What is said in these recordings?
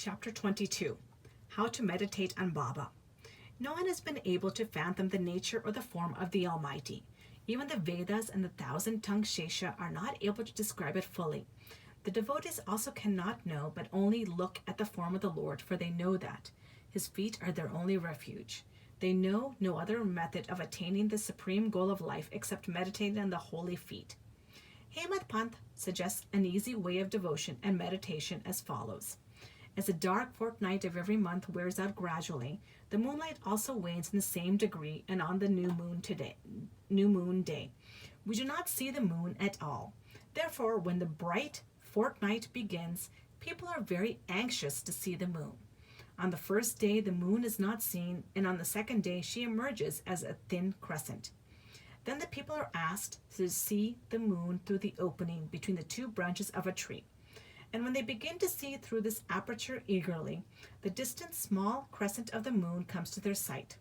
Chapter 22. How to Meditate on Baba. No one has been able to fathom the nature or the form of the Almighty. Even the Vedas and the thousand-tongued Shesha are not able to describe it fully. The devotees also cannot know, but only look at the form of the Lord, for they know that His feet are their only refuge. They know no other method of attaining the supreme goal of life except meditating on the holy feet. Hemad Panth suggests an easy way of devotion and meditation as follows. As the dark fortnight of every month wears out gradually, the moonlight also wanes in the same degree, and on the new moon day, we do not see the moon at all. Therefore, when the bright fortnight begins, people are very anxious to see the moon. On the first day, the moon is not seen, and on the second day, she emerges as a thin crescent. Then the people are asked to see the moon through the opening between the two branches of a tree. And when they begin to see through this aperture eagerly, the distant small crescent of the moon comes to their sight.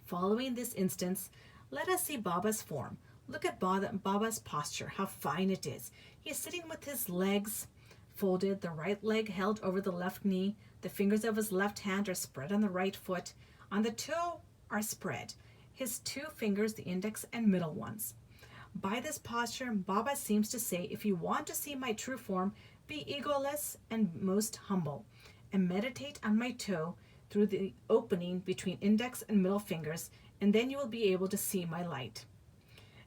Following this instance, let us see Baba's form. Look at Baba's posture, how fine it is. He is sitting with his legs folded, the right leg held over the left knee. The fingers of his left hand are spread on the right foot. On the toe are spread his two fingers, the index and middle ones. By this posture, Baba seems to say, if you want to see my true form, be egoless and most humble, and meditate on my toe through the opening between index and middle fingers, and then you will be able to see my light.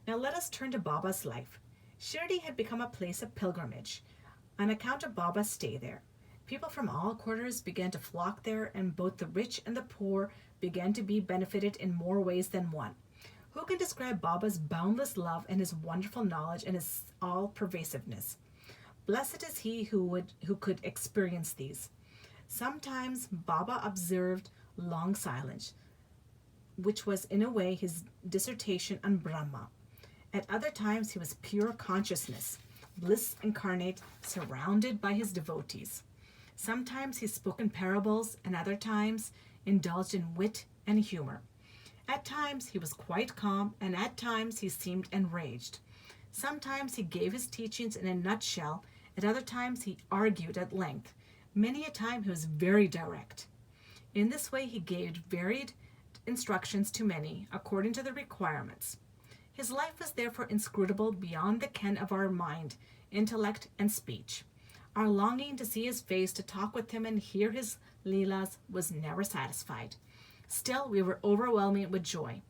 Now let us turn to Baba's life. Shirdi had become a place of pilgrimage on account of Baba's stay there. People from all quarters began to flock there, and both the rich and the poor began to be benefited in more ways than one. Who can describe Baba's boundless love and his wonderful knowledge and his all-pervasiveness? Blessed is he who could experience these. Sometimes Baba observed long silence, which was in a way his dissertation on Brahma. At other times he was pure consciousness, bliss incarnate, surrounded by his devotees. Sometimes he spoke in parables, and other times indulged in wit and humor. At times he was quite calm, and at times he seemed enraged. Sometimes he gave his teachings in a nutshell, at other times he argued at length. Many a time he was very direct. In this way he gave varied instructions to many, according to the requirements. His life was therefore inscrutable beyond the ken of our mind, intellect, and speech. Our longing to see his face, to talk with him, and hear his leelas was never satisfied. Still, we were overwhelming with joy.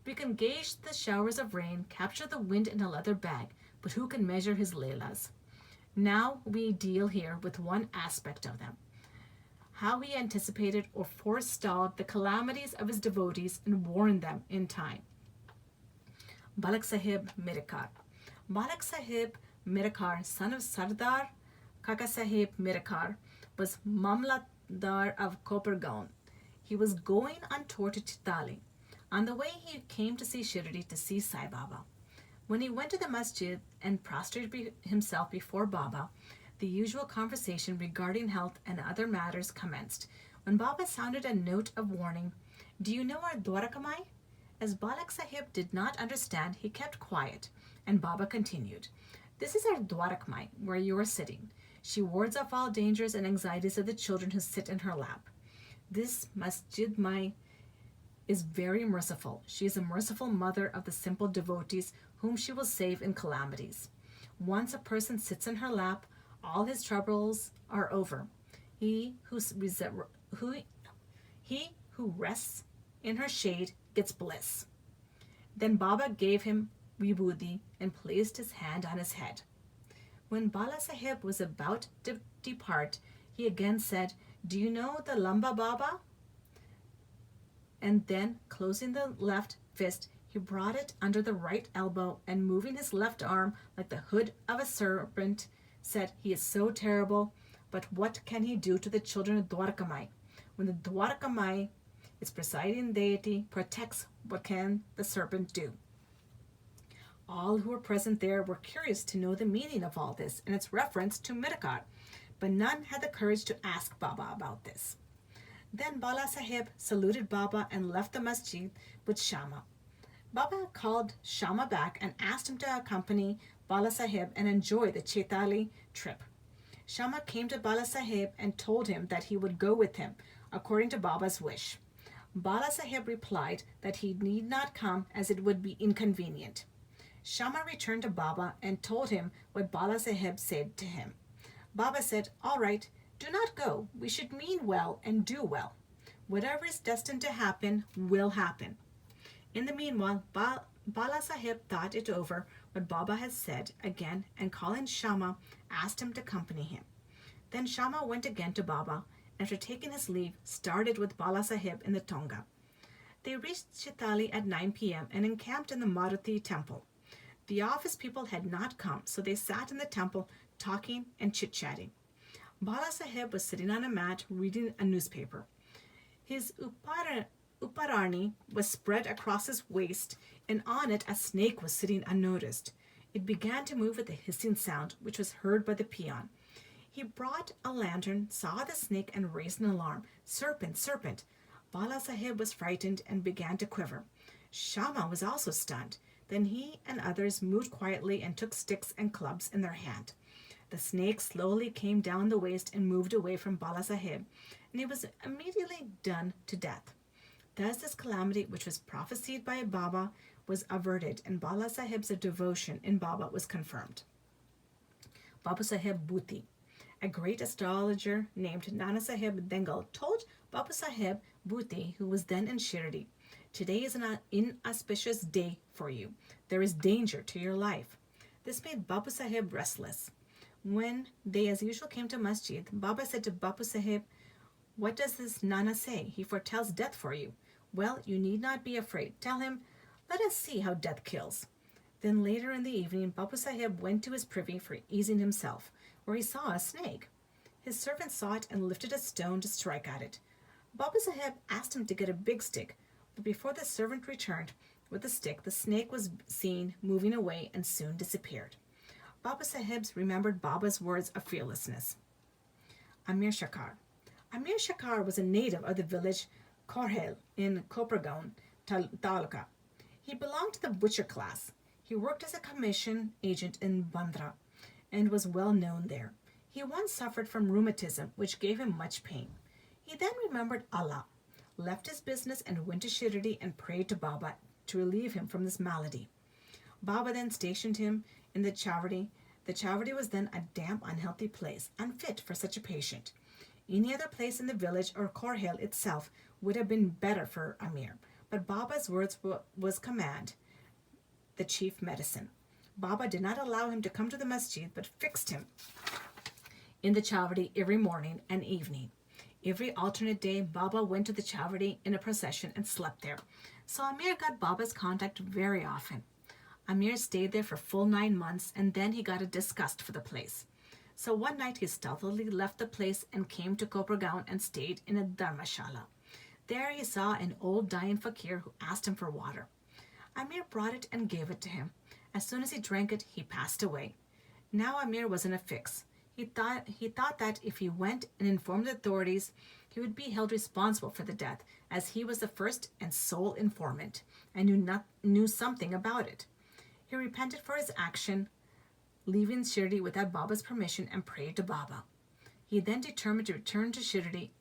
We can gauge the showers of rain, capture the wind in a leather bag, but who can measure his leelas? Now we deal here with one aspect of them. How he anticipated or forestalled the calamities of his devotees and warned them in time. Balak Sahib Mirakar. Balak Sahib Mirakar, son of Sardar Kaka Sahib Mirakar, was Mamlatdar of Kopergaon. He was going on tour to Chitali. On the way, he came to see Shirdi to see Sai Baba. When he went to the masjid and prostrated himself before Baba, the usual conversation regarding health and other matters commenced. When Baba sounded a note of warning, "Do you know our Dwarakamai?" As Balak Sahib did not understand, he kept quiet, and Baba continued, "This is our Dwarakamai, where you are sitting. She wards off all dangers and anxieties of the children who sit in her lap. This Masjid Mai is very merciful. She is a merciful mother of the simple devotees whom she will save in calamities. Once a person sits in her lap, all his troubles are over. He who rests in her shade gets bliss." Then Baba gave him vibhuti and placed his hand on his head. When Bala Sahib was about to depart, he again said, "Do you know the Lamba Baba?" And then, closing the left fist, he brought it under the right elbow, and moving his left arm like the hood of a serpent, said, "He is so terrible, but what can he do to the children of Dwarakamai? When the Dwarakamai, its presiding deity, protects, what can the serpent do?" All who were present there were curious to know the meaning of all this and its reference to Mirakar, but none had the courage to ask Baba about this. Then Bala Sahib saluted Baba and left the masjid with Shama. Baba called Shama back and asked him to accompany Bala Sahib and enjoy the Chaitali trip. Shama came to Bala Sahib and told him that he would go with him, according to Baba's wish. Bala Sahib replied that he need not come as it would be inconvenient. Shama returned to Baba and told him what Bala Sahib said to him. Baba said, "All right, do not go. We should mean well and do well. Whatever is destined to happen will happen." In the meanwhile, Bala Sahib thought it over what Baba had said again and calling Shama, asked him to accompany him. Then Shama went again to Baba and after taking his leave, started with Bala Sahib in the Tonga. They reached Chitali at 9 p.m. and encamped in the Maruti temple. The office people had not come, so they sat in the temple talking and chit-chatting. Bala Sahib was sitting on a mat reading a newspaper. His uparani was spread across his waist, and on it a snake was sitting unnoticed. It began to move with a hissing sound, which was heard by the peon. He brought a lantern, saw the snake, and raised an alarm. "Serpent, serpent!" Bala Sahib was frightened and began to quiver. Shama was also stunned. Then he and others moved quietly and took sticks and clubs in their hand. The snake slowly came down the waist and moved away from Bala Sahib, and he was immediately done to death. Thus this calamity, which was prophesied by Baba, was averted, and Bala Sahib's devotion in Baba was confirmed. Babu Sahib Bhuti, a great astrologer named Nana Sahib Dengal, told Babu Sahib Bhuti, who was then in Shirdi, "Today is an inauspicious day for you. There is danger to your life." This made Babu Sahib restless. When they as usual came to masjid, Baba said to Babu Sahib, "What does this Nana say? He foretells death for you." "Well, you need not be afraid. Tell him, 'Let us see how death kills.'" Then later in the evening, Babu Sahib went to his privy for easing himself, where he saw a snake. His servant saw it and lifted a stone to strike at it. Babu Sahib asked him to get a big stick, but before the servant returned with the stick, the snake was seen moving away and soon disappeared. Babu Sahib's remembered Baba's words of fearlessness. Amir Shakar. Amir Shakar was a native of the village Korhel in Kopragaon Taluka. He belonged to the butcher class. He worked as a commission agent in Bandra and was well known there. He once suffered from rheumatism, which gave him much pain. He then remembered Allah, left his business and went to Shirdi and prayed to Baba to relieve him from this malady. Baba then stationed him in the Chavadi. The Chavadi was then a damp, unhealthy place, unfit for such a patient. Any other place in the village or Korhel itself would have been better for Amir, but Baba's words was command, the chief medicine. Baba did not allow him to come to the masjid, but fixed him in the Chavadi every morning and evening. Every alternate day, Baba went to the Chavadi in a procession and slept there. So Amir got Baba's contact very often. Amir stayed there for full 9 months, and then he got a disgust for the place. So one night he stealthily left the place and came to Kopragaon and stayed in a dharmashala. There he saw an old dying fakir who asked him for water. Amir brought it and gave it to him. As soon as he drank it, he passed away. Now Amir was in a fix. He thought that if he went and informed the authorities, he would be held responsible for the death, as he was the first and sole informant and knew something about it. He repented for his action, leaving Shirdi without Baba's permission, and prayed to Baba. He then determined to return to Shirdi.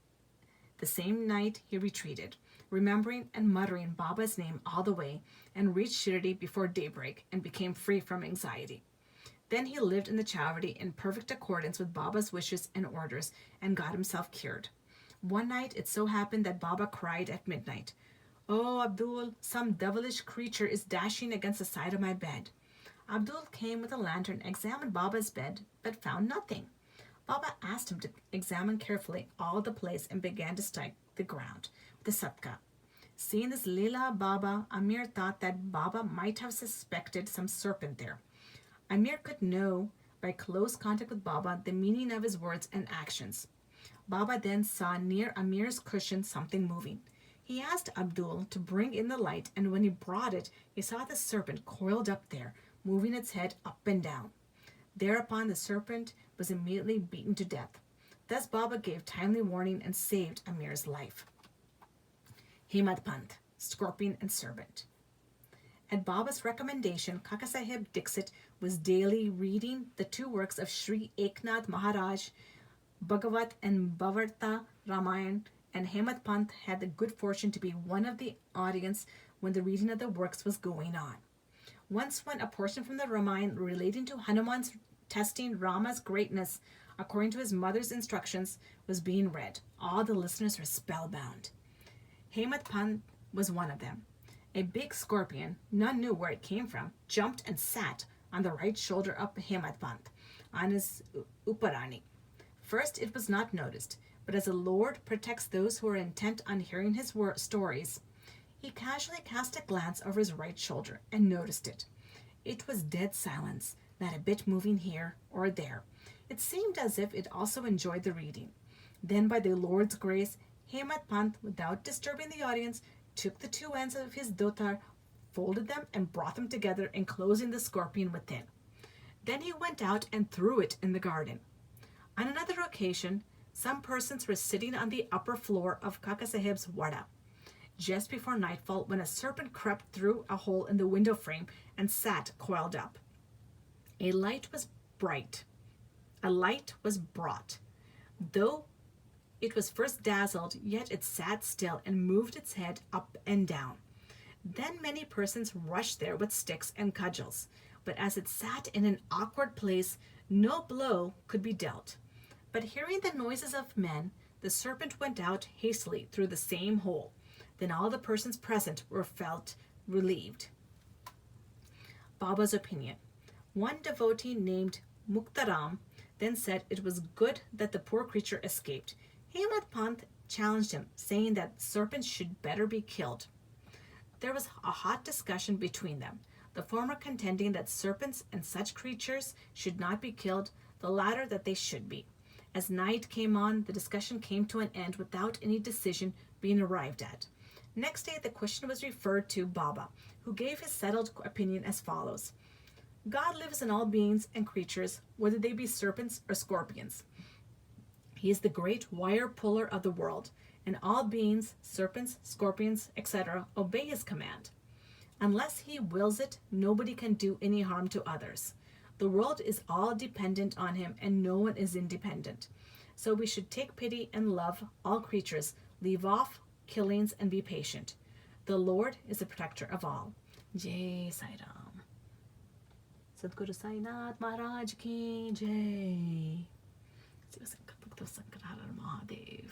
The same night he retreated, remembering and muttering Baba's name all the way, and reached Shirdi before daybreak and became free from anxiety. Then he lived in the Chavadi in perfect accordance with Baba's wishes and orders and got himself cured. One night it so happened that Baba cried at midnight, "Oh, Abdul, some devilish creature is dashing against the side of my bed." Abdul came with a lantern, examined Baba's bed, but found nothing. Baba asked him to examine carefully all the place and began to strike the ground with a satka. Seeing this Leela Baba, Amir thought that Baba might have suspected some serpent there. Amir could know by close contact with Baba the meaning of his words and actions. Baba then saw near Amir's cushion something moving. He asked Abdul to bring in the light, and when he brought it, he saw the serpent coiled up there, moving its head up and down. Thereupon the serpent was immediately beaten to death. Thus Baba gave timely warning and saved Amir's life. Hemad Pant, Scorpion and Serpent. At Baba's recommendation, Kakasaheb Dixit was daily reading the two works of Sri Eknath Maharaj, Bhagavat and Bhavarta Ramayan, and Hemant Pant had the good fortune to be one of the audience when the reading of the works was going on. Once, when a portion from the Ramayan relating to Hanuman's testing Rama's greatness according to his mother's instructions was being read, all the listeners were spellbound. Hemant Pant was one of them. A big scorpion, none knew where it came from, jumped and sat on the right shoulder of Hemant Pant, on his Uparani. First, it was not noticed, but as the Lord protects those who are intent on hearing his stories, he casually cast a glance over his right shoulder and noticed it. It was dead silence, not a bit moving here or there. It seemed as if it also enjoyed the reading. Then, by the Lord's grace, Hemant Pant, without disturbing the audience, took the two ends of his dotar, folded them, and brought them together, enclosing the scorpion within. Then he went out and threw it in the garden. On another occasion, some persons were sitting on the upper floor of Kakasaheb's wada, just before nightfall, when a serpent crept through a hole in the window frame and sat coiled up. A light was brought. Though it was first dazzled, yet it sat still and moved its head up and down. Then many persons rushed there with sticks and cudgels, but as it sat in an awkward place, no blow could be dealt. But hearing the noises of men, the serpent went out hastily through the same hole. Then all the persons present were felt relieved. Baba's opinion. One devotee named Muktaram then said it was good that the poor creature escaped. Hemant Pant challenged him, saying that serpents should better be killed. There was a hot discussion between them, the former contending that serpents and such creatures should not be killed, the latter that they should be. As night came on, the discussion came to an end without any decision being arrived at. Next day, the question was referred to Baba, who gave his settled opinion as follows. God lives in all beings and creatures, whether they be serpents or scorpions. He is the great wire puller of the world, and all beings, serpents, scorpions, etc., obey his command. Unless he wills it, nobody can do any harm to others. The world is all dependent on him, and no one is independent. So we should take pity and love all creatures, leave off killings, and be patient. The Lord is the protector of all. Jai Sai Ram. Sadguru Sai Nath Maharaj ki Jai. Mahadev.